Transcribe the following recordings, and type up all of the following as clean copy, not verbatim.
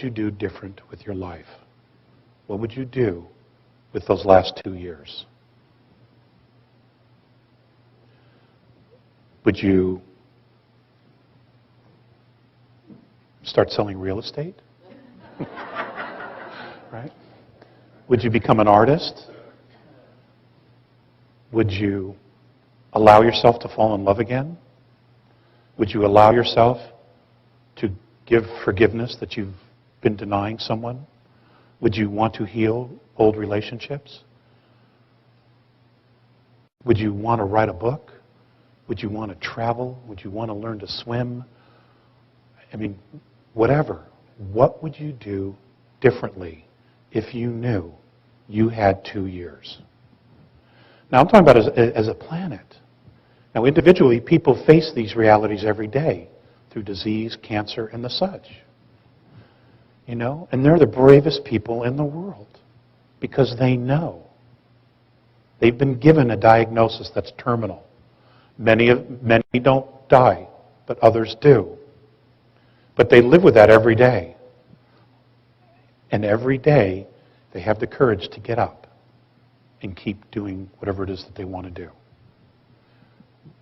you do different with your life? What would you do with those last 2 years? Would you start selling real estate? Right? Would you become an artist? Would you allow yourself to fall in love again? Would you allow yourself to give forgiveness that you've been denying someone? Would you want to heal old relationships? Would you want to write a book? Would you want to travel? Would you want to learn to swim? I mean, whatever. What would you do differently if you knew you had 2 years? Now, I'm talking about as a planet. Now, individually, people face these realities every day through disease, cancer, and the such. You know? And they're the bravest people in the world because they know. They've been given a diagnosis that's terminal. Many don't die, but others do. But they live with that every day. And every day, they have the courage to get up and keep doing whatever it is that they want to do.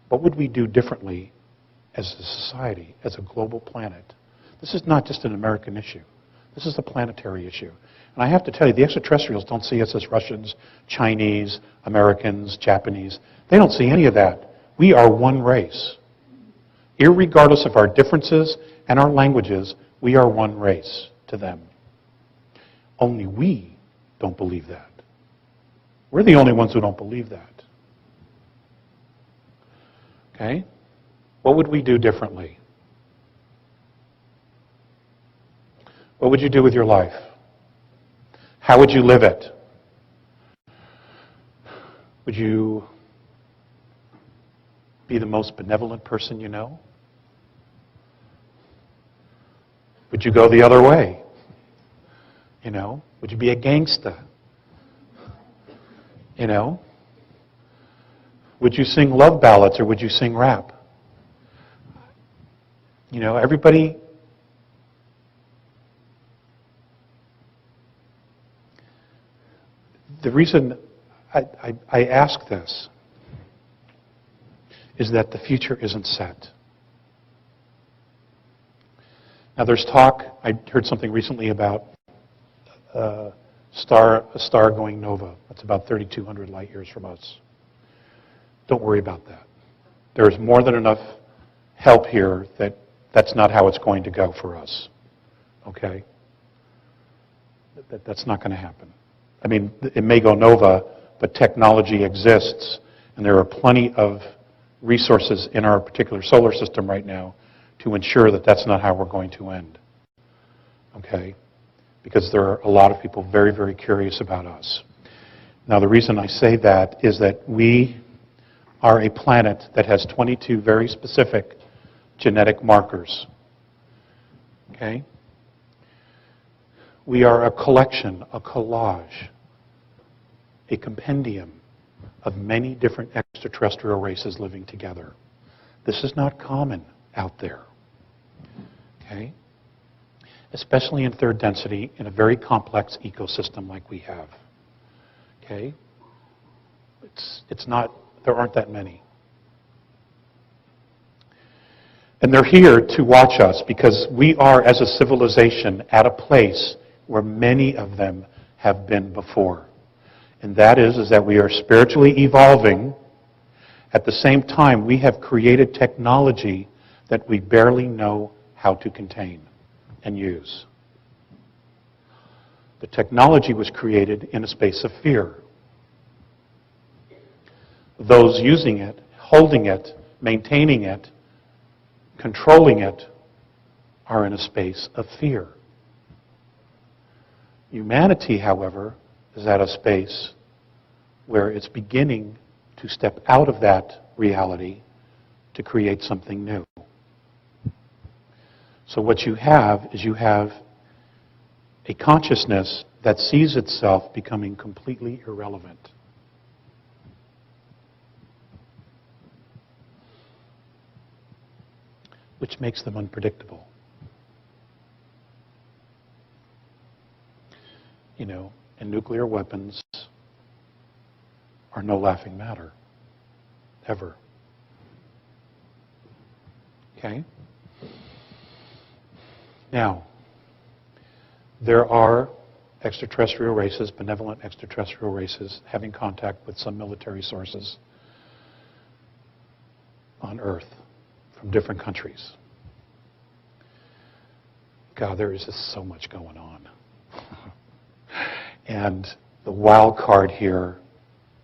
What would we do differently as a society, as a global planet? This is not just an American issue. This is a planetary issue. And I have to tell you, the extraterrestrials don't see us as Russians, Chinese, Americans, Japanese. They don't see any of that. We are one race. Irregardless of our differences and our languages, we are one race to them. Only we don't believe that. We're the only ones who don't believe that. Okay? What would we do differently? What would you do with your life? How would you live it? Would you be the most benevolent person you know? Would you go the other way? You know? Would you be a gangster? You know? Would you sing love ballads or would you sing rap? You know, everybody... The reason I ask this is that the future isn't set. Now there's talk, I heard something recently about a star going nova. That's about 3,200 light years from us. Don't worry about that. There's more than enough help here that that's not how it's going to go for us. Okay? That's not going to happen. I mean, it may go nova, but technology exists, and there are plenty of resources in our particular solar system right now to ensure that that's not how we're going to end. Okay? Because there are a lot of people very, very curious about us. Now, the reason I say that is that we are a planet that has 22 very specific genetic markers. Okay? We are a collection, a collage, a compendium of many different extraterrestrial races living together. This is not common out there. Okay? Especially in third density in a very complex ecosystem like we have. Okay? It's not, there aren't that many. And they're here to watch us because we are, as a civilization, at a place where many of them have been before. And that is that we are spiritually evolving. At the same time, we have created technology that we barely know how to contain and use. The technology was created in a space of fear. Those using it, holding it, maintaining it, controlling it, are in a space of fear. Humanity, however, is at a space where it's beginning to step out of that reality to create something new. So what you have is you have a consciousness that sees itself becoming completely irrelevant. Which makes them unpredictable. and nuclear weapons are no laughing matter, ever. Okay? Now, there are extraterrestrial races, benevolent extraterrestrial races, having contact with some military sources on Earth from different countries. God, there is just so much going on. And the wild card here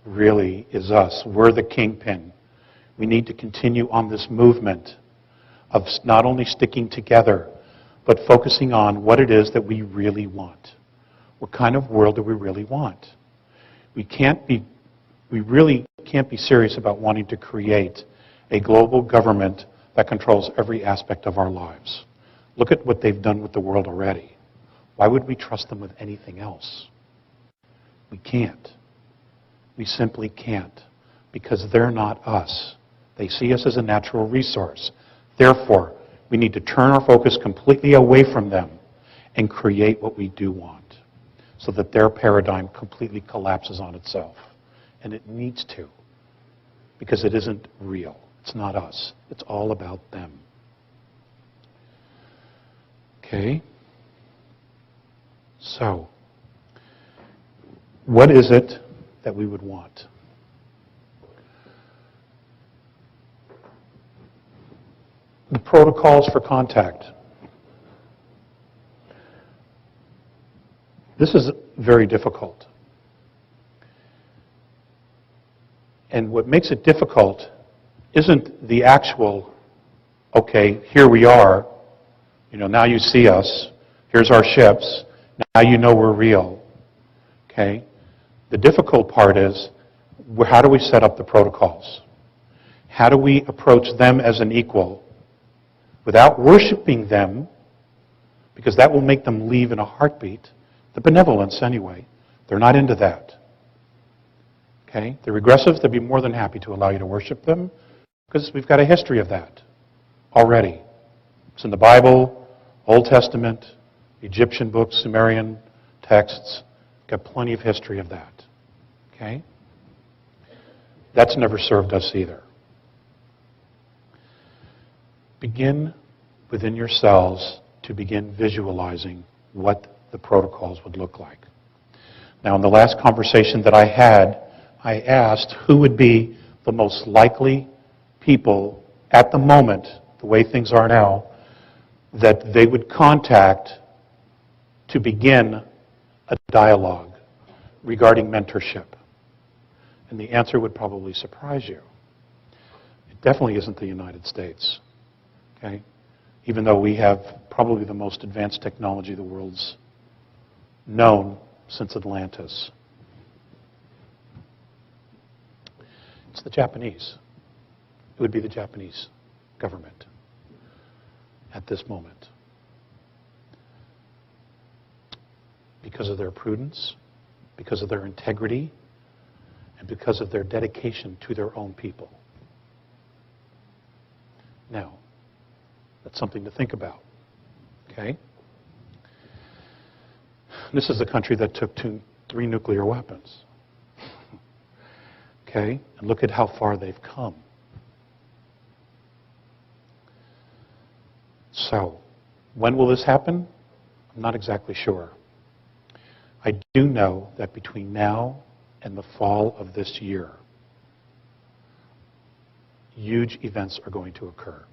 really is us. We're the kingpin. We need to continue on this movement of not only sticking together, but focusing on what it is that we really want. What kind of world do we really want? We really can't be serious about wanting to create a global government that controls every aspect of our lives. Look at what they've done with the world already. Why would we trust them with anything else? We can't. We simply can't, because they're not us. They see us as a natural resource. Therefore, we need to turn our focus completely away from them and create what we do want, so that their paradigm completely collapses on itself. And it needs to, because it isn't real. It's not us. It's all about them. Okay? So, what is it that we would want? The protocols for contact. This is very difficult. And what makes it difficult isn't the actual, okay, here we are, now you see us, here's our ships, now you know we're real. Okay? The difficult part is, how do we set up the protocols? How do we approach them as an equal without worshiping them, because that will make them leave in a heartbeat? The benevolence, anyway. They're not into that. Okay? The regressives, they'd be more than happy to allow you to worship them, because we've got a history of that already. It's in the Bible, Old Testament, Egyptian books, Sumerian texts. Got plenty of history of that. Okay? That's never served us either. Begin within yourselves to begin visualizing what the protocols would look like. Now, in the last conversation that I had, I asked who would be the most likely people at the moment, the way things are now, that they would contact to begin a dialogue regarding mentorship. And the answer would probably surprise you. It definitely isn't the United States. Okay? Even though we have probably the most advanced technology the world's known since Atlantis. It's the Japanese. It would be the Japanese government at this moment. Because of their prudence, because of their integrity, and because of their dedication to their own people. Now, that's something to think about. Okay? This is a country that took 3 nuclear weapons. Okay? And look at how far they've come. So, when will this happen? I'm not exactly sure. I do know that between now and the fall of this year, huge events are going to occur.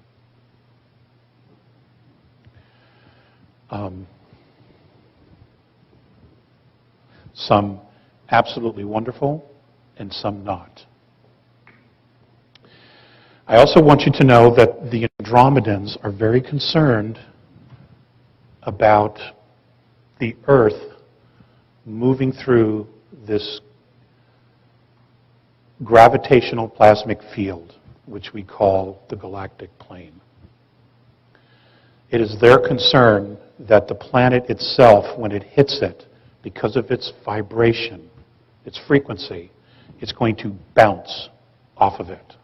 Some absolutely wonderful, and some not. I also want you to know that the Andromedans are very concerned about the Earth moving through this gravitational plasmic field, which we call the galactic plane. It is their concern that the planet itself, when it hits it, because of its vibration, its frequency, it's going to bounce off of it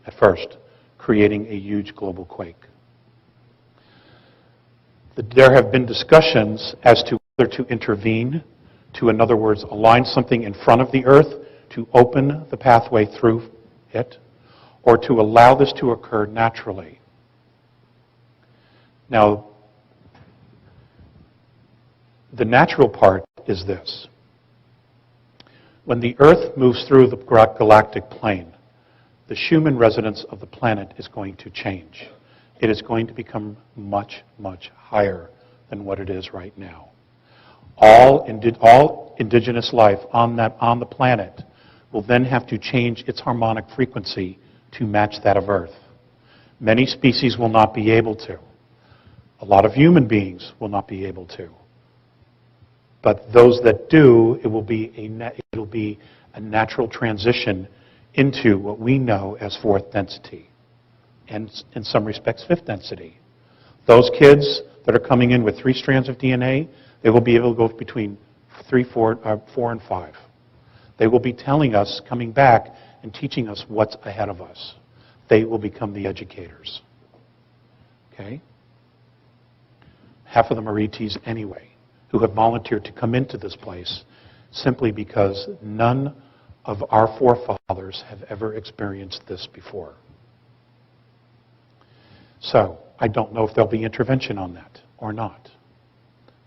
at first, creating a huge global quake. There have been discussions as to whether to intervene to, in other words, align something in front of the Earth to open the pathway through it, or to allow this to occur naturally. Now, the natural part is this. When the Earth moves through the galactic plane, the Schumann resonance of the planet is going to change. It is going to become much, much higher than what it is right now. All indigenous life on the planet will then have to change its harmonic frequency to match that of Earth. Many species will not be able to. A lot of human beings will not be able to. But those that do, it will be a natural transition into what we know as fourth density, and in some respects, fifth density. Those kids that are coming in with 3 strands of DNA, they will be able to go between 4 and 5. They will be telling us, coming back and teaching us what's ahead of us. They will become the educators. Okay? Half of them are ETs anyway, who have volunteered to come into this place simply because none of our forefathers have ever experienced this before. So, I don't know if there'll be intervention on that or not.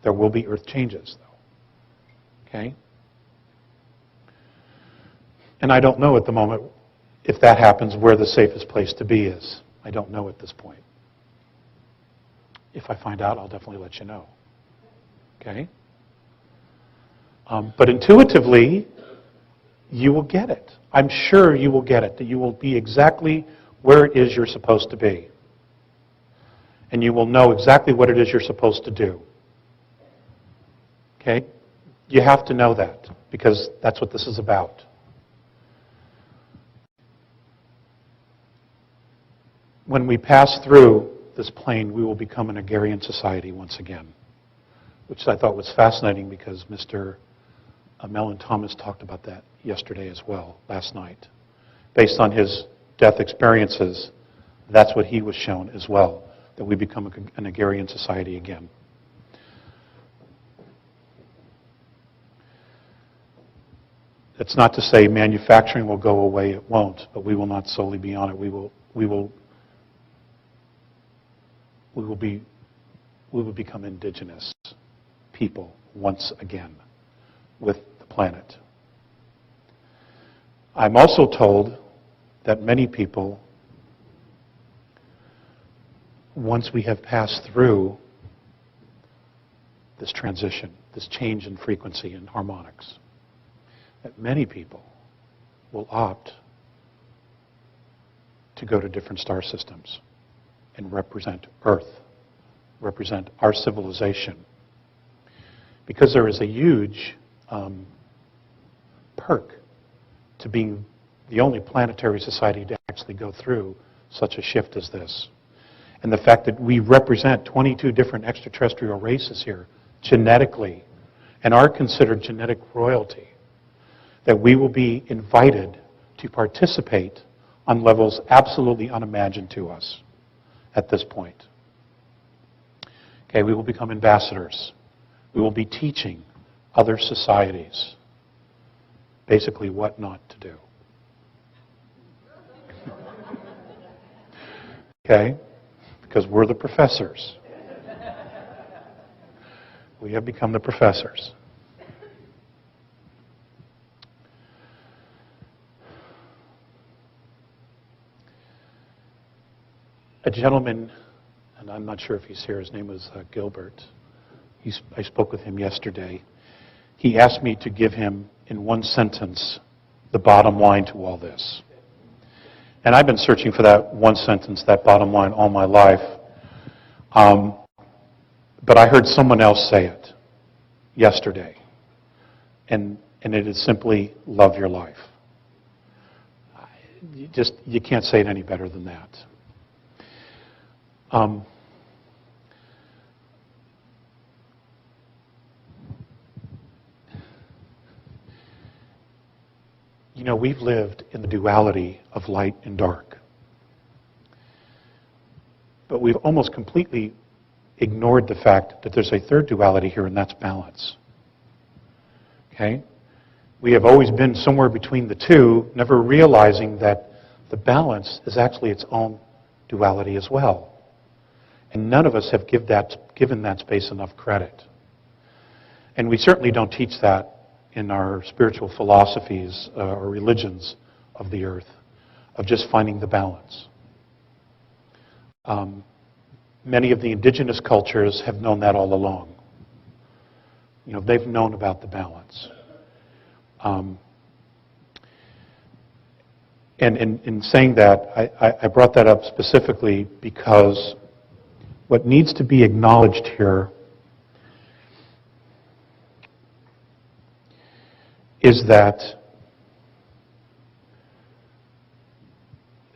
There will be earth changes, though. Okay? And I don't know at the moment, if that happens, where the safest place to be is. I don't know at this point. If I find out, I'll definitely let you know. Okay? But intuitively, you will get it. I'm sure you will get it, that you will be exactly where it is you're supposed to be. And you will know exactly what it is you're supposed to do. Okay? You have to know that, because that's what this is about. When we pass through this plane, we will become an agrarian society once again, which I thought was fascinating because Mr. Mellon Thomas talked about that yesterday as well, last night. Based on his death experiences, that's what he was shown as well, that we become an agrarian society again. It's not to say manufacturing will go away, it won't, but we will not solely be on it. We will become indigenous people once again with the planet. I'm also told that many people, once we have passed through this transition, this change in frequency and harmonics, that many people will opt to go to different star systems and represent Earth, represent our civilization. Because there is a huge perk to being the only planetary society to actually go through such a shift as this. And the fact that we represent 22 different extraterrestrial races here, genetically, and are considered genetic royalty, that we will be invited to participate on levels absolutely unimagined to us at this point. Okay, we will become ambassadors. We will be teaching other societies basically what not to do. Okay? Because we're the professors. We have become the professors. A gentleman, and I'm not sure if he's here, his name was Gilbert. I spoke with him yesterday. He asked me to give him, in one sentence, the bottom line to all this. And I've been searching for that one sentence, that bottom line, all my life. But I heard someone else say it yesterday. And it is simply, love your life. You can't say it any better than that. You know, we've lived in the duality of light and dark. But we've almost completely ignored the fact that there's a third duality here, and that's balance. Okay? We have always been somewhere between the two, never realizing that the balance is actually its own duality as well. And none of us have given that space enough credit. And we certainly don't teach that in our spiritual philosophies or religions of the earth, of just finding the balance. Many of the indigenous cultures have known that all along. You know, they've known about the balance. And in saying that, I brought that up specifically because what needs to be acknowledged here is that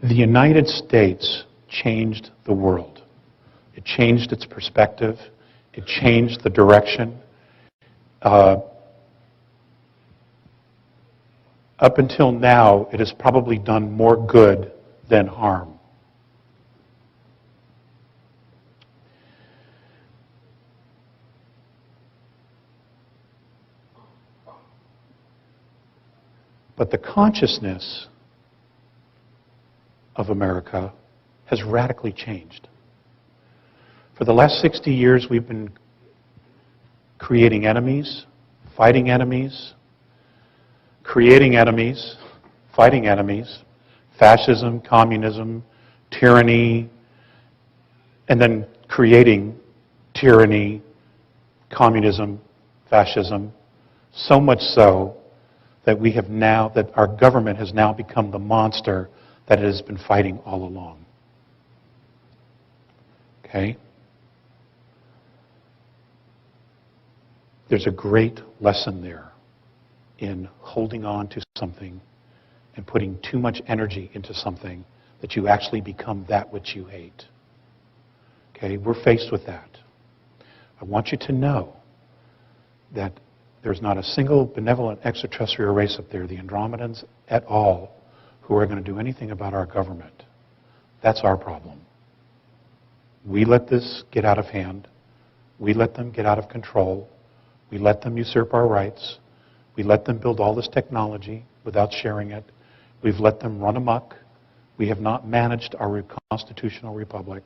the United States changed the world. It changed its perspective. It changed the direction. Up until now, it has probably done more good than harm. But the consciousness of America has radically changed. For the last 60 years, we've been creating enemies, fighting enemies, creating enemies, fighting enemies, fascism, communism, tyranny, and then creating tyranny, communism, fascism, so much so that that our government has now become the monster that it has been fighting all along. Okay? There's a great lesson there in holding on to something and putting too much energy into something that you actually become that which you hate. Okay? We're faced with that. I want you to know that there's not a single benevolent extraterrestrial race up there, the Andromedans at all, who are going to do anything about our government. That's our problem. We let this get out of hand. We let them get out of control. We let them usurp our rights. We let them build all this technology without sharing it. We've let them run amok. We have not managed our constitutional republic,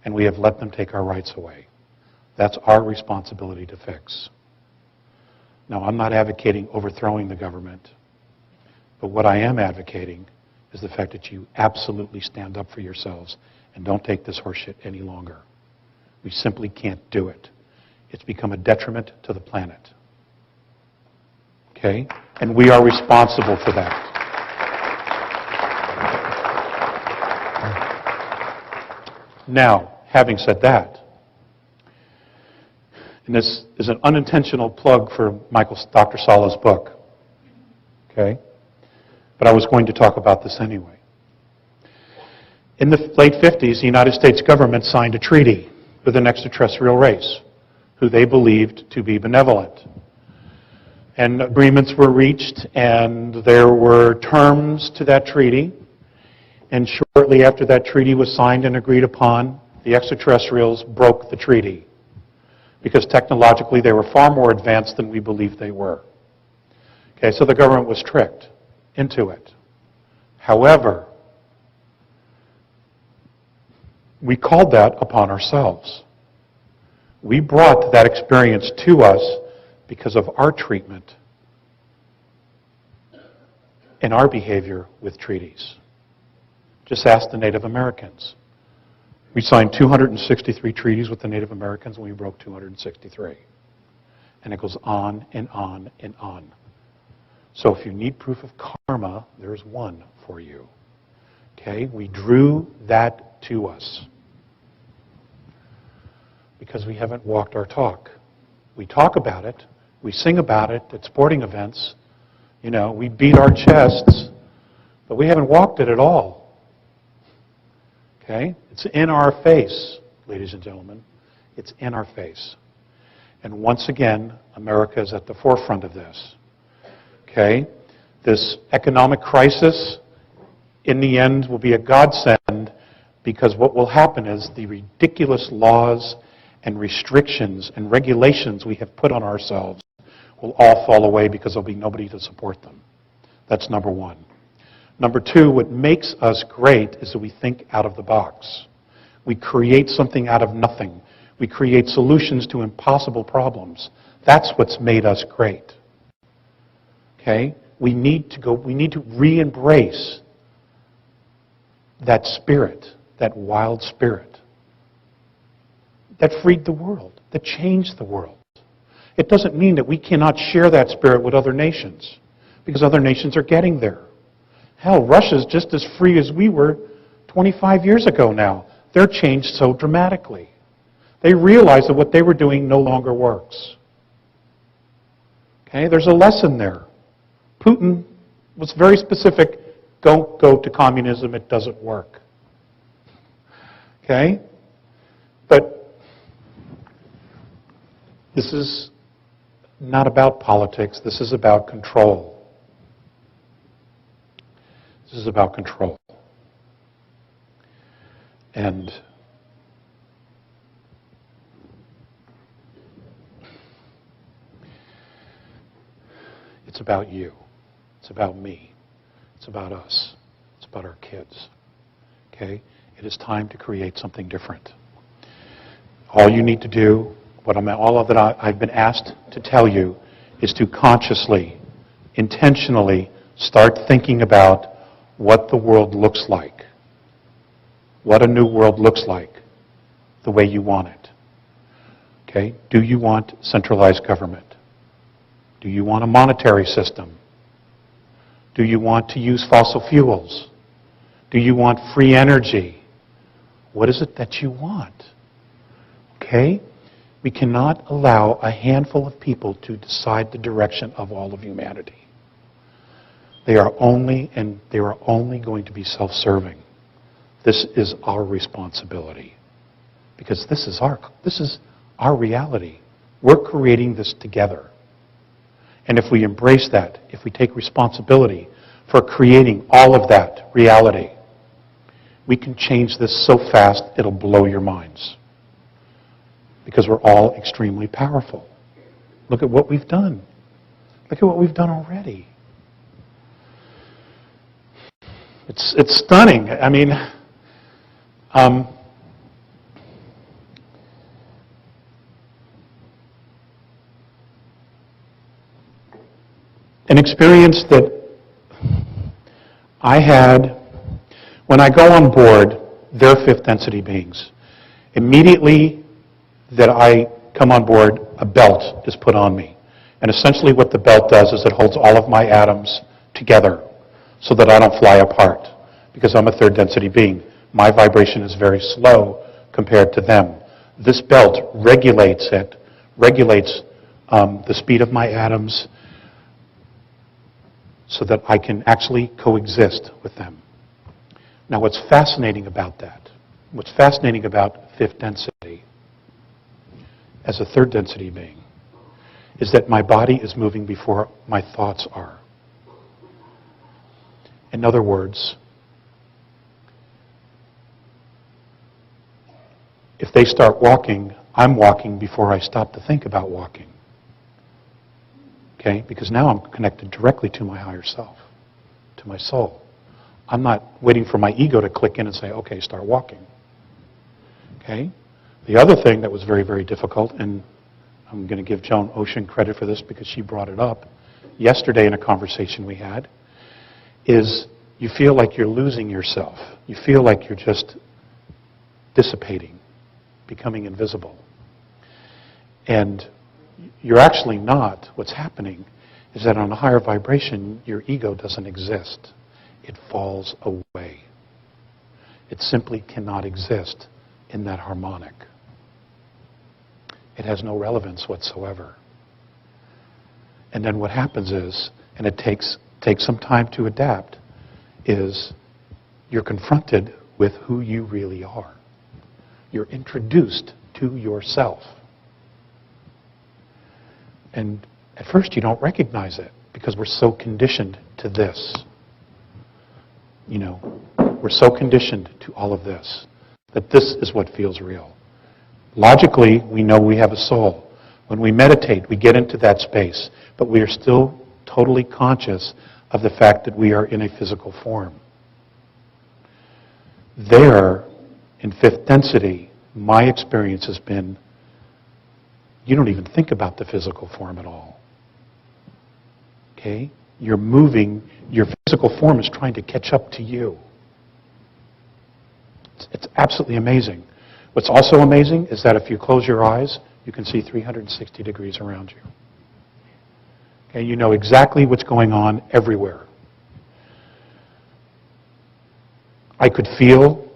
and we have let them take our rights away. That's our responsibility to fix. Now, I'm not advocating overthrowing the government, but what I am advocating is the fact that you absolutely stand up for yourselves and don't take this horseshit any longer. We simply can't do it. It's become a detriment to the planet. Okay? And we are responsible for that. Now, having said that, and this is an unintentional plug for Dr. Sala's book. Okay? But I was going to talk about this anyway. In the late 50s, the United States government signed a treaty with an extraterrestrial race who they believed to be benevolent. And agreements were reached, and there were terms to that treaty. And shortly after that treaty was signed and agreed upon, the extraterrestrials broke the treaty, because technologically they were far more advanced than we believed they were. Okay, so the government was tricked into it. However, we called that upon ourselves. We brought that experience to us because of our treatment and our behavior with treaties. Just ask the Native Americans. We signed 263 treaties with the Native Americans, and we broke 263. And it goes on and on and on. So if you need proof of karma, there's one for you. Okay? We drew that to us because we haven't walked our talk. We talk about it. We sing about it at sporting events. You know, we beat our chests, but we haven't walked it at all. Okay? It's in our face, ladies and gentlemen. It's in our face. And once again, America is at the forefront of this. Okay? This economic crisis, in the end, will be a godsend, because what will happen is the ridiculous laws and restrictions and regulations we have put on ourselves will all fall away because there'll be nobody to support them. That's number one. Number two, what makes us great is that we think out of the box. We create something out of nothing. We create solutions to impossible problems. That's what's made us great. Okay? We need to re-embrace that spirit, that wild spirit that freed the world, that changed the world. It doesn't mean that we cannot share that spirit with other nations, because other nations are getting there. Hell, Russia's just as free as we were 25 years ago now. They're changed so dramatically. They realize that what they were doing no longer works. Okay, there's a lesson there. Putin was very specific. Don't go to communism, it doesn't work. Okay? But this is not about politics, this is about control. This is about control. And it's about you. It's about me. It's about us. It's about our kids. Okay? It is time to create something different. All you need to do, I've been asked to tell you, is to consciously, intentionally start thinking about what the world looks like. What a new world looks like, the way you want it. Okay? Do you want centralized government? Do you want a monetary system? Do you want to use fossil fuels? Do you want free energy? What is it that you want? Okay? We cannot allow a handful of people to decide the direction of all of humanity. They are only going to be self-serving. This is our responsibility. Because this is our reality. We're creating this together. And if we embrace that, if we take responsibility for creating all of that reality, we can change this so fast it'll blow your minds. Because we're all extremely powerful. Look at what we've done. Look at what we've done already. It's stunning. I mean, an experience that I had when I go on board, they're fifth density beings. Immediately that I come on board, a belt is put on me. And essentially what the belt does is it holds all of my atoms together so that I don't fly apart, because I'm a third density being. My vibration is very slow compared to them. This belt regulates the speed of my atoms so that I can actually coexist with them. Now what's fascinating about that, what's fascinating about fifth density as a third density being, is that my body is moving before my thoughts are. In other words, if they start walking, I'm walking before I stop to think about walking. Okay? Because now I'm connected directly to my higher self, to my soul. I'm not waiting for my ego to click in and say, okay, start walking. Okay? The other thing that was very, very difficult, and I'm going to give Joan Ocean credit for this because she brought it up yesterday in a conversation we had, is you feel like you're losing yourself. You feel like you're just dissipating, becoming invisible. And you're actually not. What's happening is that on a higher vibration, your ego doesn't exist. It falls away. It simply cannot exist in that harmonic. It has no relevance whatsoever. And then what happens is, and it takes some time to adapt, is you're confronted with who you really are. You're introduced to yourself. And at first you don't recognize it because we're so conditioned to this. You know, we're so conditioned to all of this that this is what feels real. Logically, we know we have a soul. When we meditate, we get into that space, but we are still totally conscious of the fact that we are in a physical form. There, in fifth density, my experience has been, you don't even think about the physical form at all. Okay? You're moving, your physical form is trying to catch up to you. It's absolutely amazing. What's also amazing is that if you close your eyes, you can see 360 degrees around you. Okay, you know exactly what's going on everywhere. I could feel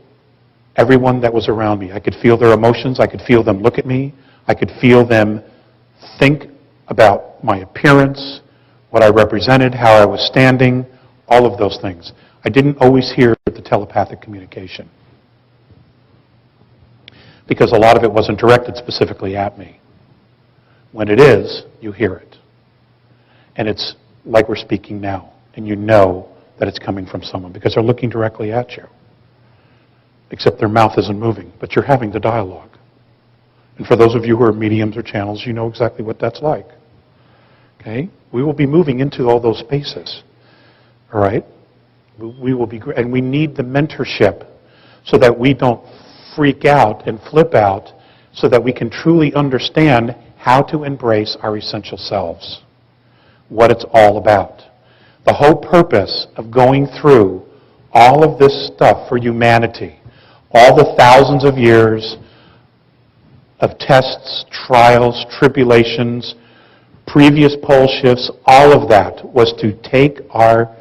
everyone that was around me. I could feel their emotions. I could feel them look at me. I could feel them think about my appearance, what I represented, how I was standing, all of those things. I didn't always hear the telepathic communication, because a lot of it wasn't directed specifically at me. When it is, you hear it. And it's like we're speaking now, and you know that it's coming from someone because they're looking directly at you. Except their mouth isn't moving, but you're having the dialogue. And for those of you who are mediums or channels, you know exactly what that's like. Okay? We will be moving into all those spaces. All right? We will be, and we need the mentorship so that we don't freak out and flip out, so that we can truly understand how to embrace our essential selves, what it's all about. The whole purpose of going through all of this stuff for humanity, all the thousands of years of tests, trials, tribulations, previous pole shifts, all of that was to take ourselves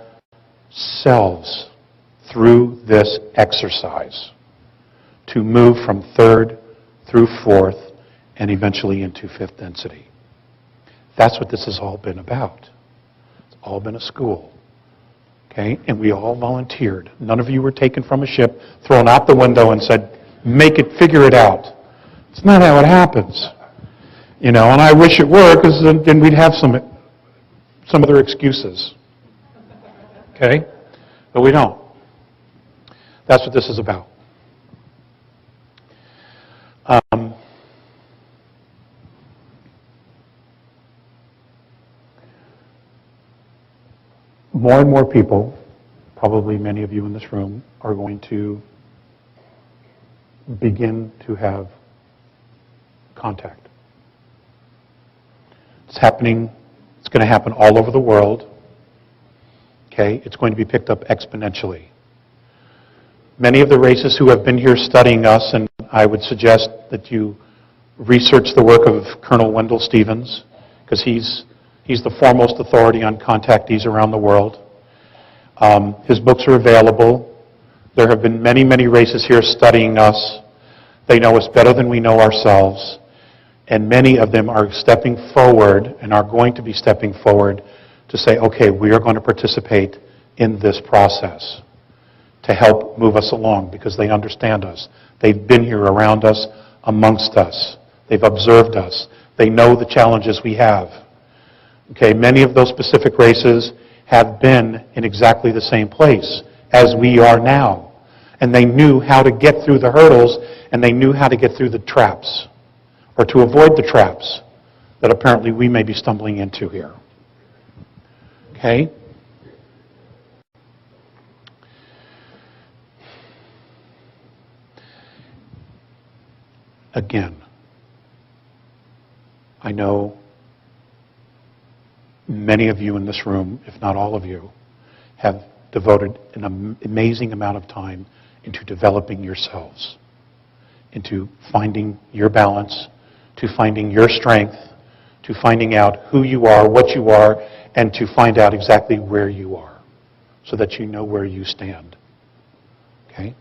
through this exercise, to move from third through fourth and eventually into fifth density. That's what this has all been about. It's all been a school. Okay? And we all volunteered. None of you were taken from a ship, thrown out the window and said, make it, figure it out. It's not how it happens. You know, and I wish it were, because then we'd have some other excuses. Okay? But we don't. That's what this is about. More and more people, probably many of you in this room, are going to begin to have contact. It's happening. It's going to happen all over the world. Okay? It's going to be picked up exponentially. Many of the races who have been here studying us, and I would suggest that you research the work of Colonel Wendell Stevens, because he's the foremost authority on contactees around the world. His books are available. There have been many, many races here studying us. They know us better than we know ourselves. And many of them are stepping forward and are going to be stepping forward to say, okay, we are going to participate in this process to help move us along, because they understand us. They've been here around us, amongst us. They've observed us. They know the challenges we have. Okay, many of those specific races have been in exactly the same place as we are now. And they knew how to get through the hurdles, and they knew how to get through the traps, or to avoid the traps that apparently we may be stumbling into here. Okay? Again, I know many of you in this room, if not all of you, have devoted an amazing amount of time into developing yourselves, into finding your balance, to finding your strength, to finding out who you are, what you are, and to find out exactly where you are, so that you know where you stand. Okay?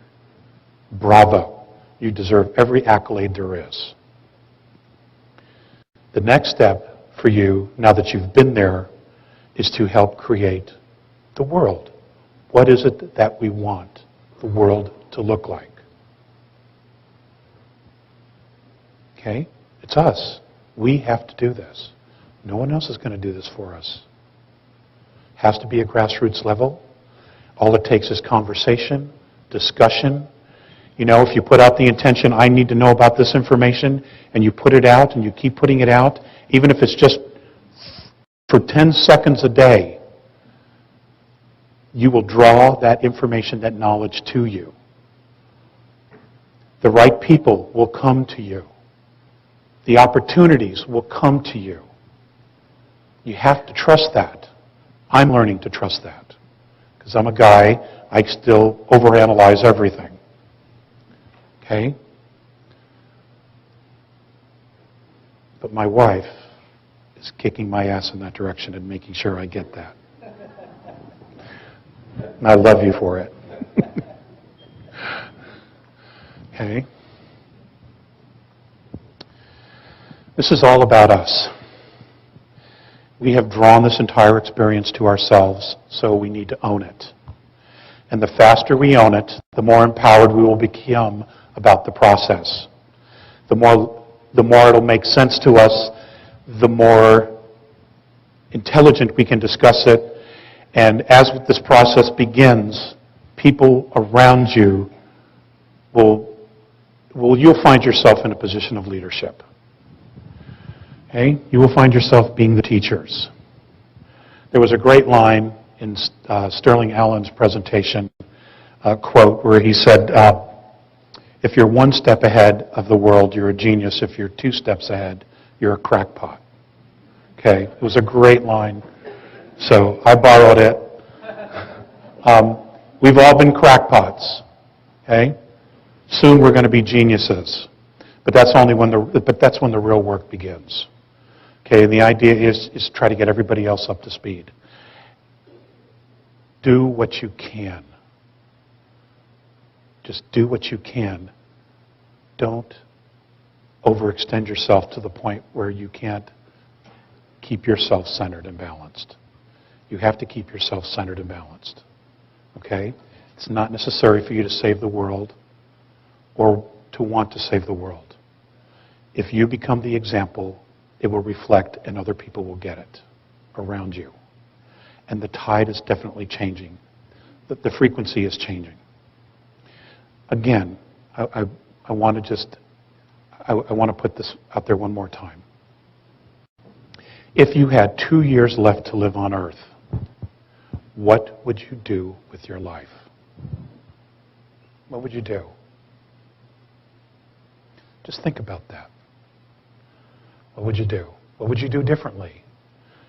Bravo. You deserve every accolade there is. The next step for you, now that you've been there, is to help create the world. What is it that we want the world to look like? Okay? It's us. We have to do this. No one else is going to do this for us. It has to be a grassroots level. All it takes is conversation, discussion. You know, if you put out the intention, I need to know about this information, and you put it out and you keep putting it out, even if it's just for 10 seconds a day, you will draw that information, that knowledge to you. The right people will come to you. The opportunities will come to you. You have to trust that. I'm learning to trust that. Because I'm a guy, I still overanalyze everything. Okay? But my wife is kicking my ass in that direction and making sure I get that. And I love you for it. Okay? This is all about us. We have drawn this entire experience to ourselves, so we need to own it. And the faster we own it, the more empowered we will become about the process. The more it'll make sense to us, the more intelligent we can discuss it. And as this process begins, people around you you'll find yourself in a position of leadership. Okay? You will find yourself being the teachers. There was a great line in Sterling Allen's presentation, quote, where he said, if you're one step ahead of the world, you're a genius. If you're 2 steps ahead, you're a crackpot. Okay? It was a great line. So I borrowed it. We've all been crackpots. Okay? Soon we're going to be geniuses. But that's when the real work begins. Okay, and the idea is to try to get everybody else up to speed. Do what you can. Just do what you can. Don't overextend yourself to the point where you can't keep yourself centered and balanced. You have to keep yourself centered and balanced. Okay? It's not necessary for you to save the world or to want to save the world. If you become the example, it will reflect and other people will get it around you. And the tide is definitely changing. The frequency is changing. Again, I want to put this out there one more time. If you had 2 years left to live on Earth, what would you do with your life? What would you do? Just think about that. What would you do? What would you do differently?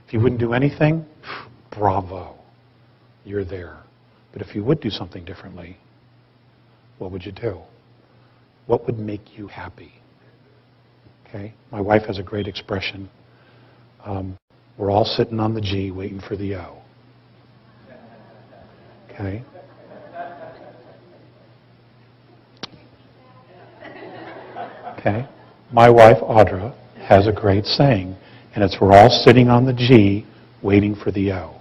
If you wouldn't do anything, bravo, you're there. But if you would do something differently, what would you do? What would make you happy? Okay? My wife has a great expression. We're all sitting on the G waiting for the O. Okay? Okay? My wife, Audra, has a great saying, and it's we're all sitting on the G waiting for the O.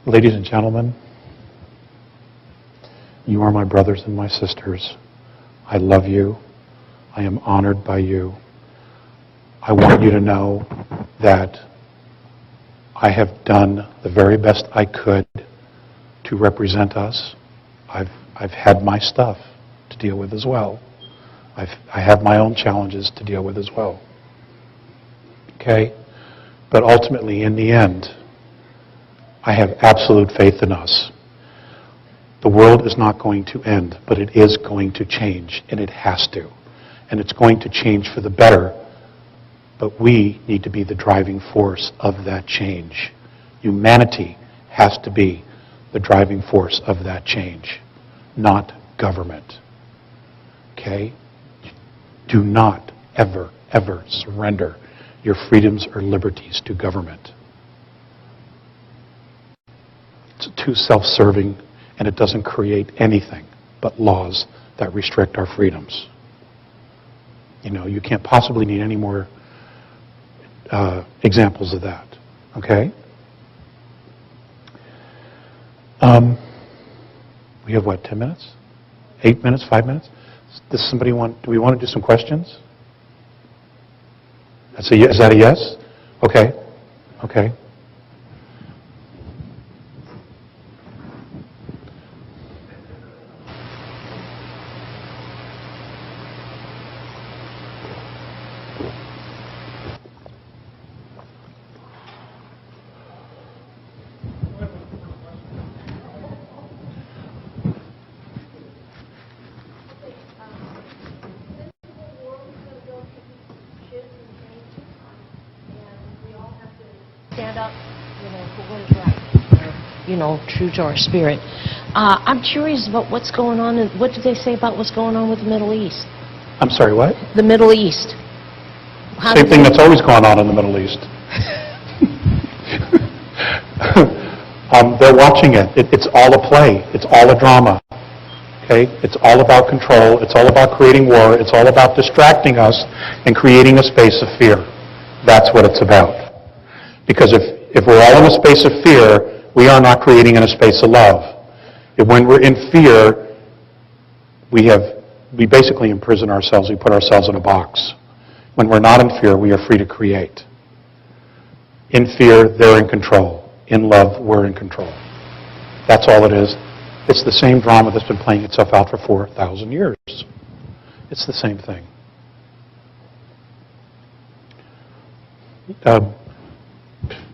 Ladies and gentlemen, you are my brothers and my sisters. I love you. I am honored by you. I want you to know that I have done the very best I could to represent us. I've had my stuff to deal with as well. I have my own challenges to deal with as well. Okay? But ultimately, in the end, I have absolute faith in us. The world is not going to end, but it is going to change, and it has to. And it's going to change for the better, but we need to be the driving force of that change. Humanity has to be the driving force of that change, not government. Okay? Do not ever, ever surrender your freedoms or liberties to government. It's too self-serving, and it doesn't create anything but laws that restrict our freedoms. You know, you can't possibly need any more examples of that. Okay? We have what, 10 minutes? 8 minutes, 5 minutes? Do we want to do some questions? Is that a yes? Okay. Okay. stand up, for what is right, true to our spirit. I'm curious about what's going on, and what do they say about what's going on with the Middle East? I'm sorry, what? The Middle East. Same thing that's always gone on in the Middle East. They're watching it. It's all a play. It's all a drama. Okay? It's all about control. It's all about creating war. It's all about distracting us and creating a space of fear. That's what it's about. Because if we're all in a space of fear, we are not creating in a space of love. When we're in fear, we basically imprison ourselves. We put ourselves in a box. When we're not in fear, we are free to create. In fear, they're in control. In love, we're in control. That's all it is. It's the same drama that's been playing itself out for 4,000 years. It's the same thing.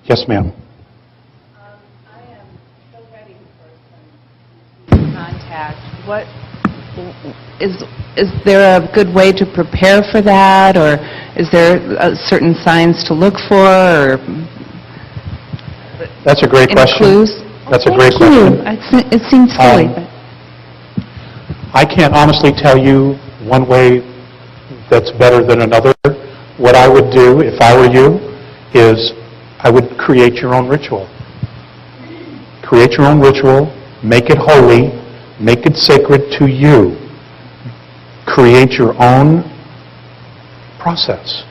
Yes, ma'am. I am so ready for some contact. What is there a good way to prepare for that, or is there certain signs to look for, or that's a great question. Clues? That's a great question. It seems silly. I can't honestly tell you one way that's better than another. What I would do if I were you is I would create your own ritual. Create your own ritual, make it holy, make it sacred to you. Create your own process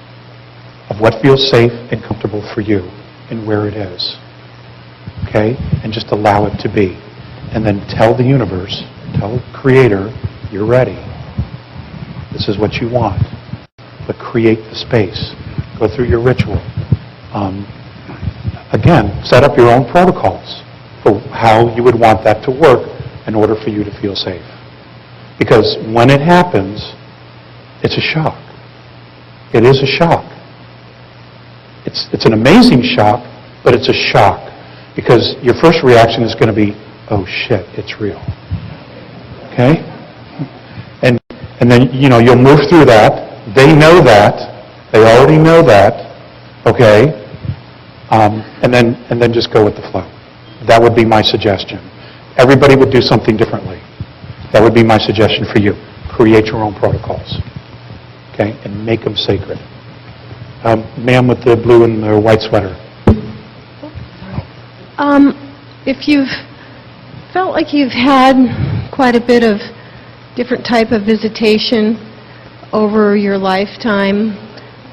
of what feels safe and comfortable for you and where it is. Okay? And just allow it to be. And then tell the universe, tell the Creator, you're ready. This is what you want. But create the space. Go through your ritual. Again, set up your own protocols for how you would want that to work in order for you to feel safe. Because when it happens, it's a shock. It is a shock. It's an amazing shock, but it's a shock. Because your first reaction is going to be, oh shit, it's real. Okay? And then, you'll move through that. They know that. They already know that. Okay? And then just go with the flow. That would be my suggestion. Everybody would do something differently. That would be my suggestion for you. Create your own protocols. Okay? And make them sacred. Ma'am with the blue and the white sweater. If you've felt like you've had quite a bit of different type of visitation over your lifetime,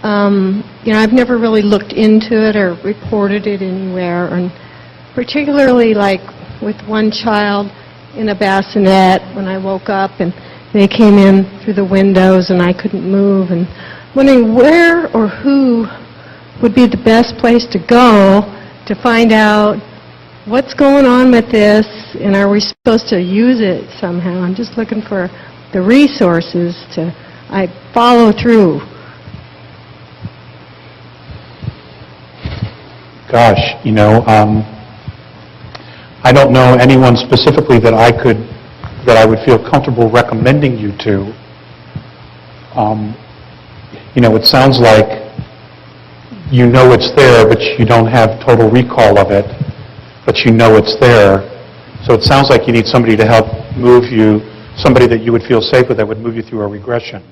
I've never really looked into it or reported it anywhere, and particularly like with one child in a bassinet when I woke up and they came in through the windows and I couldn't move, and wondering where or who would be the best place to go to find out what's going on with this, and are we supposed to use it somehow? I'm just looking for the resources to follow through. Gosh, I don't know anyone specifically that I would feel comfortable recommending you to. It sounds like it's there, but you don't have total recall of it, but it's there. So it sounds like you need somebody to help move you, somebody that you would feel safe with that would move you through a regression,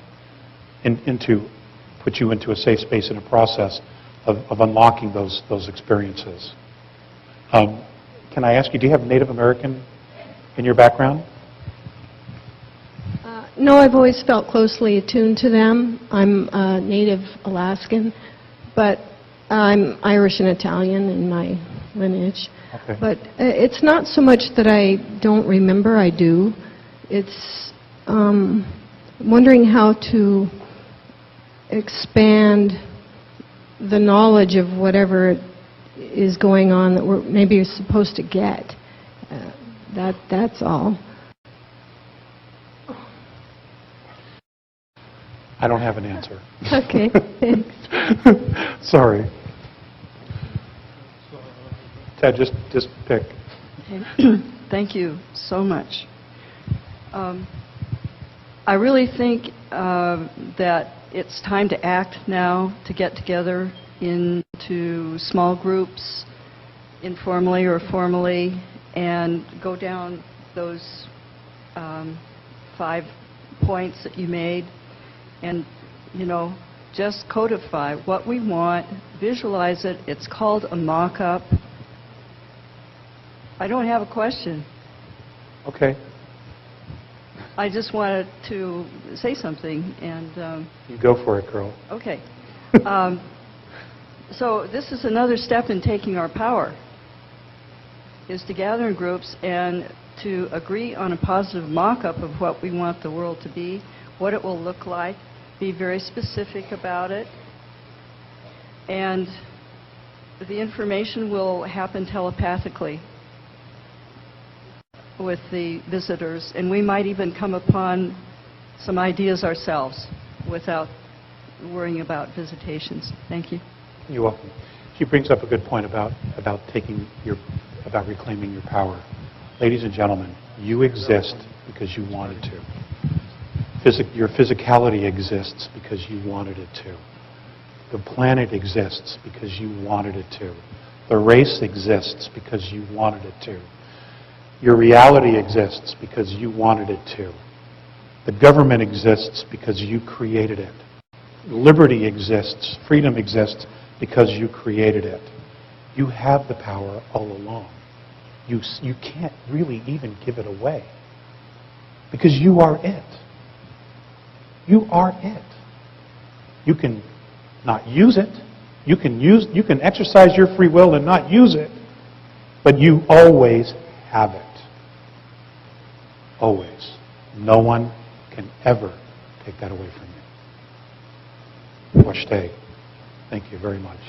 put you into a safe space in a process of unlocking those experiences. Can I ask you, do you have Native American in your background? No, I've always felt closely attuned to them. I'm Native Alaskan, but I'm Irish and Italian in my lineage. Okay. But it's not so much that I don't remember, I do. It's wondering how to expand the knowledge of whatever is going on that we're maybe supposed to get. That's all. I don't have an answer. Okay, thanks. Sorry. Ted, just pick. Thank you so much. I really think that it's time to act now, to get together into small groups, informally or formally, and go down those 5 points that you made and, just codify what we want, visualize it. It's called a mock-up. I don't have a question. Okay. I just wanted to say something, and... You go for it, girl. Okay. So this is another step in taking our power, is to gather in groups and to agree on a positive mock-up of what we want the world to be, what it will look like, be very specific about it, and the information will happen telepathically with the visitors, and we might even come upon some ideas ourselves without worrying about visitations. Thank you. You're welcome. She brings up a good point about reclaiming your power. Ladies and gentlemen, you exist because you wanted to. Your physicality exists because you wanted it to. The planet exists because you wanted it to. The race exists because you wanted it to. Your reality exists because you wanted it to. The government exists because you created it. Liberty exists, freedom exists because you created it. You have the power all along. You can't really even give it away because you are it. You are it. You can not use it. You can exercise your free will and not use it, but you always have it. Always. No one can ever take that away from you. Washte. Thank you very much.